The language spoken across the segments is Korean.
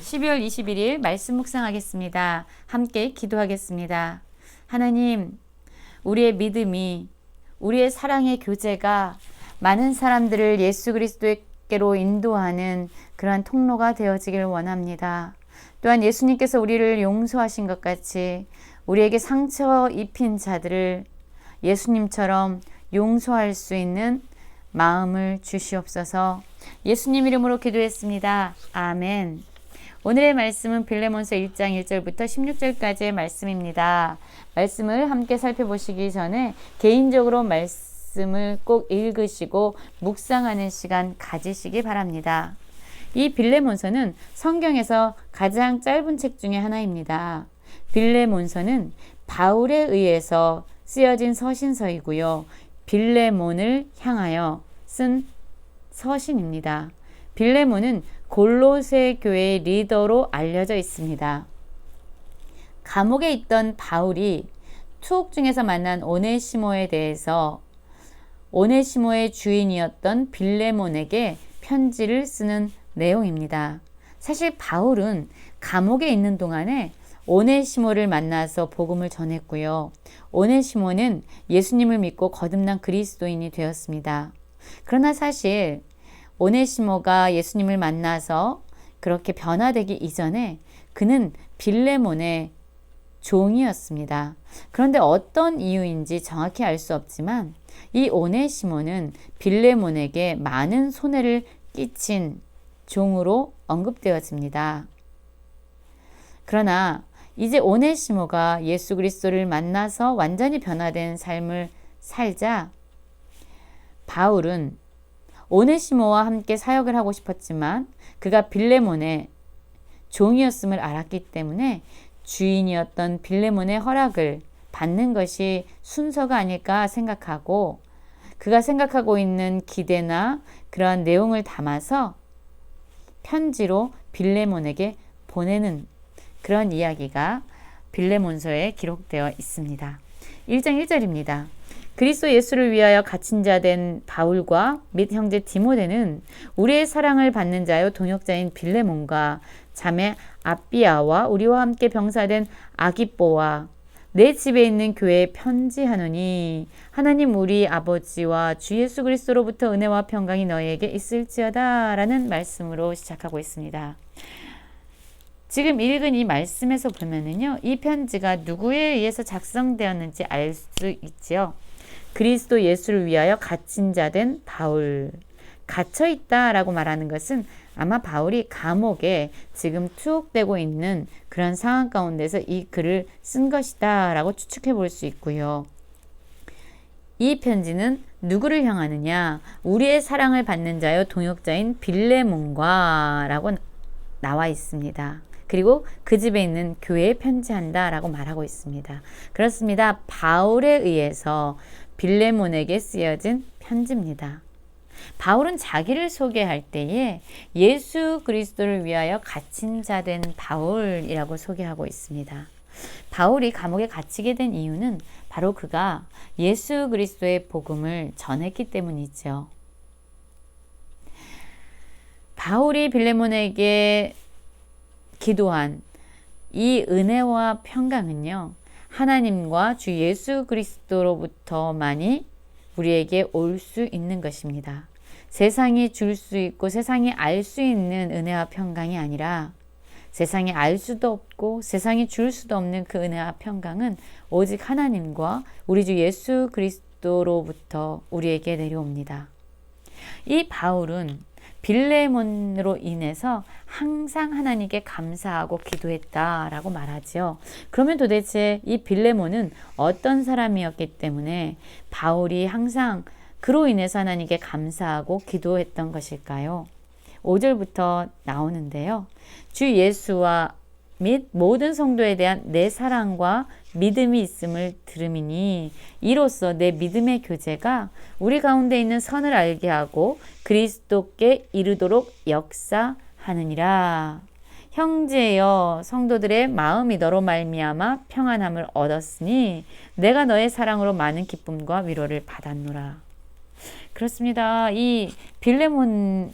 12월 21일 말씀 묵상하겠습니다. 함께 기도하겠습니다. 하나님, 우리의 믿음이, 우리의 사랑의 교제가 많은 사람들을 예수 그리스도께로 인도하는 그러한 통로가 되어지길 원합니다. 또한 예수님께서 우리를 용서하신 것 같이 우리에게 상처 입힌 자들을 예수님처럼 용서할 수 있는 마음을 주시옵소서. 예수님 이름으로 기도했습니다. 아멘. 오늘의 말씀은 빌레몬서 1장 1절부터 16절까지의 말씀입니다. 말씀을 함께 살펴보시기 전에 개인적으로 말씀을 꼭 읽으시고 묵상하는 시간 가지시기 바랍니다. 이 빌레몬서는 성경에서 가장 짧은 책 중에 하나입니다. 빌레몬서는 바울에 의해서 쓰여진 서신서이고요. 빌레몬을 향하여 쓴 서신입니다. 빌레몬은 골로새 교회의 리더로 알려져 있습니다. 감옥에 있던 바울이 투옥 중에서 만난 오네시모에 대해서 오네시모의 주인이었던 빌레몬에게 편지를 쓰는 내용입니다. 사실 바울은 감옥에 있는 동안에 오네시모를 만나서 복음을 전했고요. 오네시모는 예수님을 믿고 거듭난 그리스도인이 되었습니다. 그러나 사실 오네시모가 예수님을 만나서 그렇게 변화되기 이전에 그는 빌레몬의 종이었습니다. 그런데 어떤 이유인지 정확히 알 수 없지만 이 오네시모는 빌레몬에게 많은 손해를 끼친 종으로 언급되어집니다. 그러나 이제 오네시모가 예수 그리스도를 만나서 완전히 변화된 삶을 살자 바울은 오네시모와 함께 사역을 하고 싶었지만 그가 빌레몬의 종이었음을 알았기 때문에 주인이었던 빌레몬의 허락을 받는 것이 순서가 아닐까 생각하고 그가 생각하고 있는 기대나 그러한 내용을 담아서 편지로 빌레몬에게 보내는 그런 이야기가 빌레몬서에 기록되어 있습니다. 1장 1절입니다. 그리스도 예수를 위하여 갇힌 자 된 바울과 및 형제 디모데는 우리의 사랑을 받는 자요 동역자인 빌레몬과 자매 아비아와 우리와 함께 병사된 아기뽀와 내 집에 있는 교회에 편지하노니 하나님 우리 아버지와 주 예수 그리스도로부터 은혜와 평강이 너희에게 있을지어다 라는 말씀으로 시작하고 있습니다. 지금 읽은 이 말씀에서 보면은요, 이 편지가 누구에 의해서 작성되었는지 알 수 있지요. 그리스도 예수를 위하여 갇힌 자 된 바울. 갇혀 있다라고 말하는 것은 아마 바울이 감옥에 지금 투옥되고 있는 그런 상황 가운데서 이 글을 쓴 것이다 라고 추측해 볼 수 있고요. 이 편지는 누구를 향하느냐? 우리의 사랑을 받는 자여 동역자인 빌레몬과 라고 나와 있습니다. 그리고 그 집에 있는 교회에 편지한다 라고 말하고 있습니다. 그렇습니다. 바울에 의해서 빌레몬에게 쓰여진 편지입니다. 바울은 자기를 소개할 때에 예수 그리스도를 위하여 갇힌 자 된 바울이라고 소개하고 있습니다. 바울이 감옥에 갇히게 된 이유는 바로 그가 예수 그리스도의 복음을 전했기 때문이죠. 바울이 빌레몬에게 기도한 이 은혜와 평강은요, 하나님과 주 예수 그리스도로부터만이 우리에게 올 수 있는 것입니다. 세상이 줄 수 있고 세상이 알 수 있는 은혜와 평강이 아니라 세상이 알 수도 없고 세상이 줄 수도 없는 그 은혜와 평강은 오직 하나님과 우리 주 예수 그리스도로부터 우리에게 내려옵니다. 이 바울은 빌레몬으로 인해서 항상 하나님께 감사하고 기도했다라고 말하지요. 그러면 도대체 이 빌레몬은 어떤 사람이었기 때문에 바울이 항상 그로 인해서 하나님께 감사하고 기도했던 것일까요? 5절부터 나오는데요. 주 예수와 및 모든 성도에 대한 내 사랑과 믿음이 있음을 들음이니 이로써 내 믿음의 교제가 우리 가운데 있는 선을 알게 하고 그리스도께 이르도록 역사하느니라. 형제여 성도들의 마음이 너로 말미암아 평안함을 얻었으니 내가 너의 사랑으로 많은 기쁨과 위로를 받았노라. 그렇습니다. 이 빌레몬을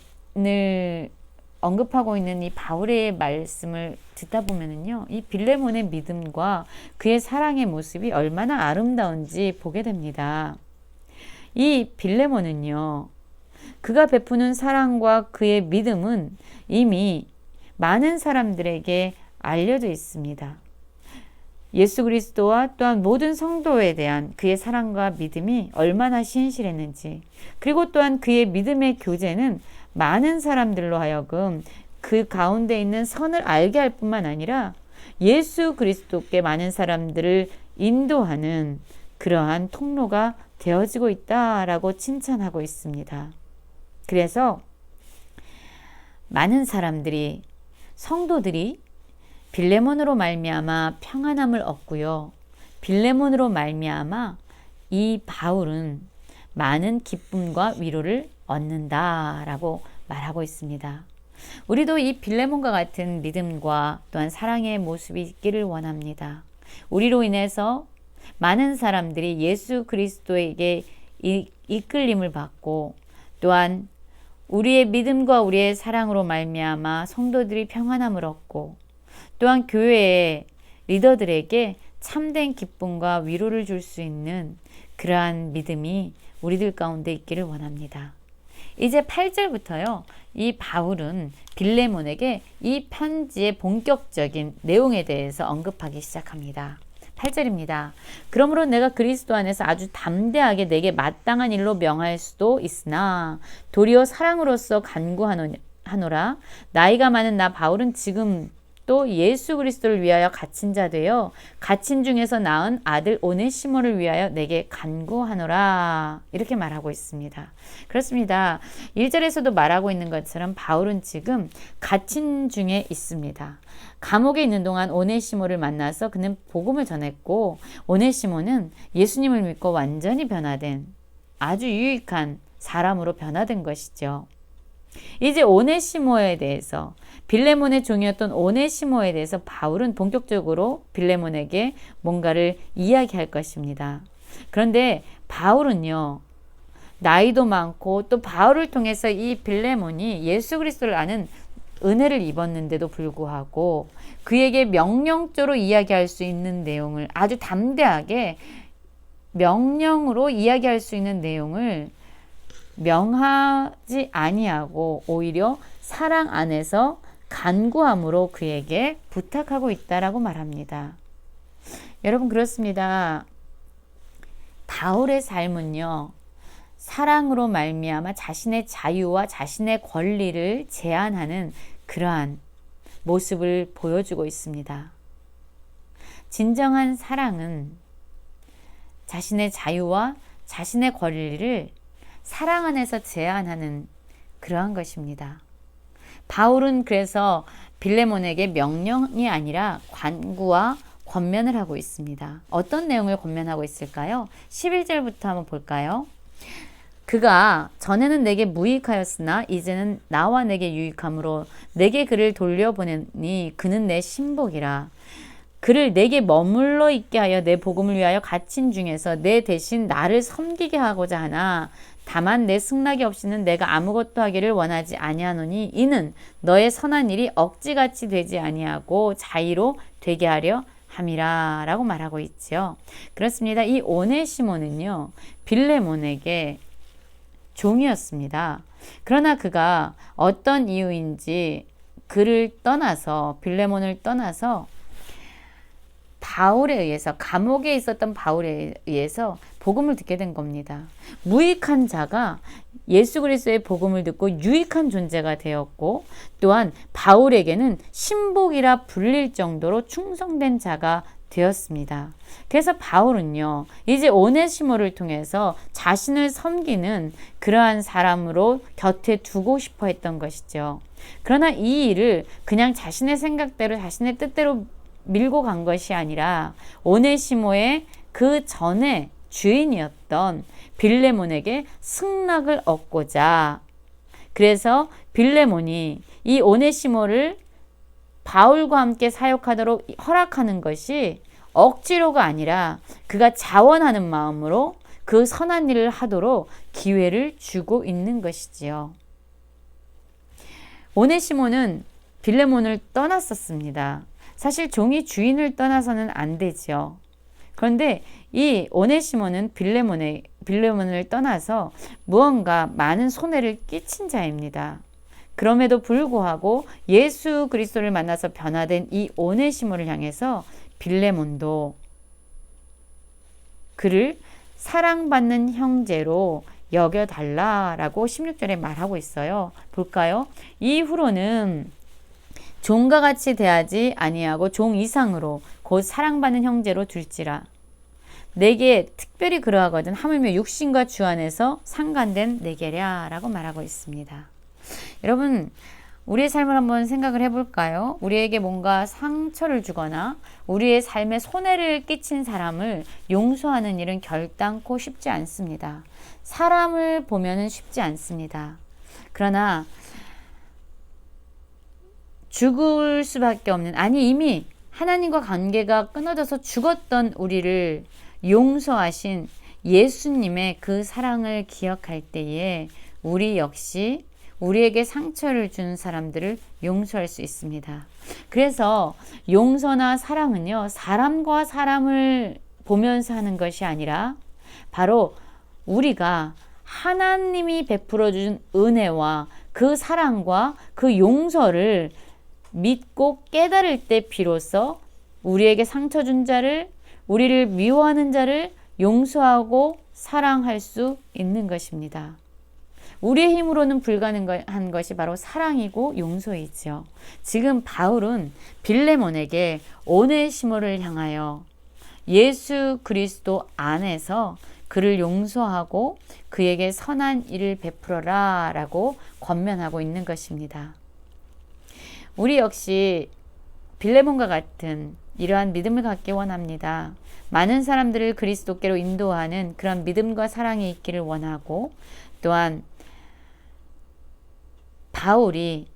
언급하고 있는 이 바울의 말씀을 듣다 보면은요, 이 빌레몬의 믿음과 그의 사랑의 모습이 얼마나 아름다운지 보게 됩니다. 이 빌레몬은요, 그가 베푸는 사랑과 그의 믿음은 이미 많은 사람들에게 알려져 있습니다. 예수 그리스도와 또한 모든 성도에 대한 그의 사랑과 믿음이 얼마나 신실했는지, 그리고 또한 그의 믿음의 교제는 많은 사람들로 하여금 그 가운데 있는 선을 알게 할 뿐만 아니라 예수 그리스도께 많은 사람들을 인도하는 그러한 통로가 되어지고 있다라고 칭찬하고 있습니다. 그래서 많은 사람들이, 성도들이 빌레몬으로 말미암아 평안함을 얻고요, 빌레몬으로 말미암아 이 바울은 많은 기쁨과 위로를 얻는다라고 말하고 있습니다. 우리도 이 빌레몬과 같은 믿음과 또한 사랑의 모습이 있기를 원합니다. 우리로 인해서 많은 사람들이 예수 그리스도에게 이끌림을 받고, 또한 우리의 믿음과 우리의 사랑으로 말미암아 성도들이 평안함을 얻고, 또한 교회의 리더들에게 참된 기쁨과 위로를 줄 수 있는 그러한 믿음이 우리들 가운데 있기를 원합니다. 이제 8절부터요, 이 바울은 빌레몬에게 이 편지의 본격적인 내용에 대해서 언급하기 시작합니다. 8절입니다. 그러므로 내가 그리스도 안에서 아주 담대하게 내게 마땅한 일로 명할 수도 있으나 도리어 사랑으로서 간구하노라. 나이가 많은 나 바울은 지금 또 예수 그리스도를 위하여 갇힌 자 되어 갇힌 중에서 낳은 아들 오네시모를 위하여 내게 간구하노라. 이렇게 말하고 있습니다. 그렇습니다. 1절에서도 말하고 있는 것처럼 바울은 지금 갇힌 중에 있습니다. 감옥에 있는 동안 오네시모를 만나서 그는 복음을 전했고, 오네시모는 예수님을 믿고 완전히 변화된 아주 유익한 사람으로 변화된 것이죠. 이제 오네시모에 대해서, 빌레몬의 종이었던 오네시모에 대해서 바울은 본격적으로 빌레몬에게 뭔가를 이야기할 것입니다. 그런데 바울은요, 나이도 많고 또 바울을 통해서 이 빌레몬이 예수 그리스도를 아는 은혜를 입었는데도 불구하고 그에게 명령조로 이야기할 수 있는 내용을, 아주 담대하게 명령으로 이야기할 수 있는 내용을 명하지 아니하고 오히려 사랑 안에서 간구함으로 그에게 부탁하고 있다라고 말합니다. 여러분, 그렇습니다. 바울의 삶은요, 사랑으로 말미암아 자신의 자유와 자신의 권리를 제한하는 그러한 모습을 보여주고 있습니다. 진정한 사랑은 자신의 자유와 자신의 권리를 사랑 안에서 제한하는 그러한 것입니다. 바울은 그래서 빌레몬에게 명령이 아니라 관구와 권면을 하고 있습니다. 어떤 내용을 권면하고 있을까요? 11절부터 한번 볼까요? 그가 전에는 내게 무익하였으나 이제는 나와 내게 유익함으로 내게 그를 돌려보내니 그는 내 신복이라. 그를 내게 머물러 있게 하여 내 복음을 위하여 갇힌 중에서 내 대신 나를 섬기게 하고자 하나 다만 내 승낙이 없이는 내가 아무것도 하기를 원하지 아니하노니 이는 너의 선한 일이 억지같이 되지 아니하고 자의로 되게 하려 함이라 라고 말하고 있죠. 그렇습니다. 이 오네시모는요, 빌레몬에게 종이었습니다. 그러나 그가 어떤 이유인지 그를 떠나서, 빌레몬을 떠나서 바울에 의해서, 감옥에 있었던 바울에 의해서 복음을 듣게 된 겁니다. 무익한 자가 예수 그리스도의 복음을 듣고 유익한 존재가 되었고, 또한 바울에게는 신복이라 불릴 정도로 충성된 자가 되었습니다. 그래서 바울은요, 이제 오네시모를 통해서 자신을 섬기는 그러한 사람으로 곁에 두고 싶어 했던 것이죠. 그러나 이 일을 그냥 자신의 생각대로, 자신의 뜻대로 밀고 간 것이 아니라 오네시모의 그 전에 주인이었던 빌레몬에게 승낙을 얻고자, 그래서 빌레몬이 이 오네시모를 바울과 함께 사역하도록 허락하는 것이 억지로가 아니라 그가 자원하는 마음으로 그 선한 일을 하도록 기회를 주고 있는 것이지요. 오네시모는 빌레몬을 떠났었습니다. 사실 종이 주인을 떠나서는 안 되지요. 그런데 이 오네시모는 빌레몬을 떠나서 무언가 많은 손해를 끼친 자입니다. 그럼에도 불구하고 예수 그리스도를 만나서 변화된 이 오네시모를 향해서 빌레몬도 그를 사랑받는 형제로 여겨달라라고 16절에 말하고 있어요. 볼까요? 이후로는 종과 같이 대하지 아니하고 종 이상으로 곧 사랑받는 형제로 둘지라. 내게 특별히 그러하거든 하물며 육신과 주 안에서 상관된 내게랴 라고 말하고 있습니다. 여러분, 우리의 삶을 한번 생각을 해볼까요? 우리에게 뭔가 상처를 주거나 우리의 삶에 손해를 끼친 사람을 용서하는 일은 결단코 쉽지 않습니다. 사람을 보면은 쉽지 않습니다. 그러나 죽을 수밖에 없는, 아니 이미 하나님과 관계가 끊어져서 죽었던 우리를 용서하신 예수님의 그 사랑을 기억할 때에 우리 역시 우리에게 상처를 준 사람들을 용서할 수 있습니다. 그래서 용서나 사랑은요, 사람과 사람을 보면서 하는 것이 아니라 바로 우리가 하나님이 베풀어 준 은혜와 그 사랑과 그 용서를 믿고 깨달을 때 비로소 우리에게 상처 준 자를, 우리를 미워하는 자를 용서하고 사랑할 수 있는 것입니다. 우리의 힘으로는 불가능한 것이 바로 사랑이고 용서이지요. 지금 바울은 빌레몬에게 오네시모를 향하여 예수 그리스도 안에서 그를 용서하고 그에게 선한 일을 베풀어라 라고 권면하고 있는 것입니다. 우리 역시 빌레몬과 같은 이러한 믿음을 갖기 원합니다. 많은 사람들을 그리스도께로 인도하는 그런 믿음과 사랑이 있기를 원하고, 또한 바울이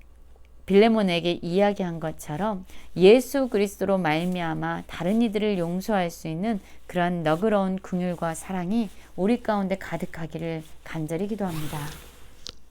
빌레몬에게 이야기한 것처럼 예수 그리스도로 말미암아 다른 이들을 용서할 수 있는 그런 너그러운 긍휼과 사랑이 우리 가운데 가득하기를 간절히 기도합니다.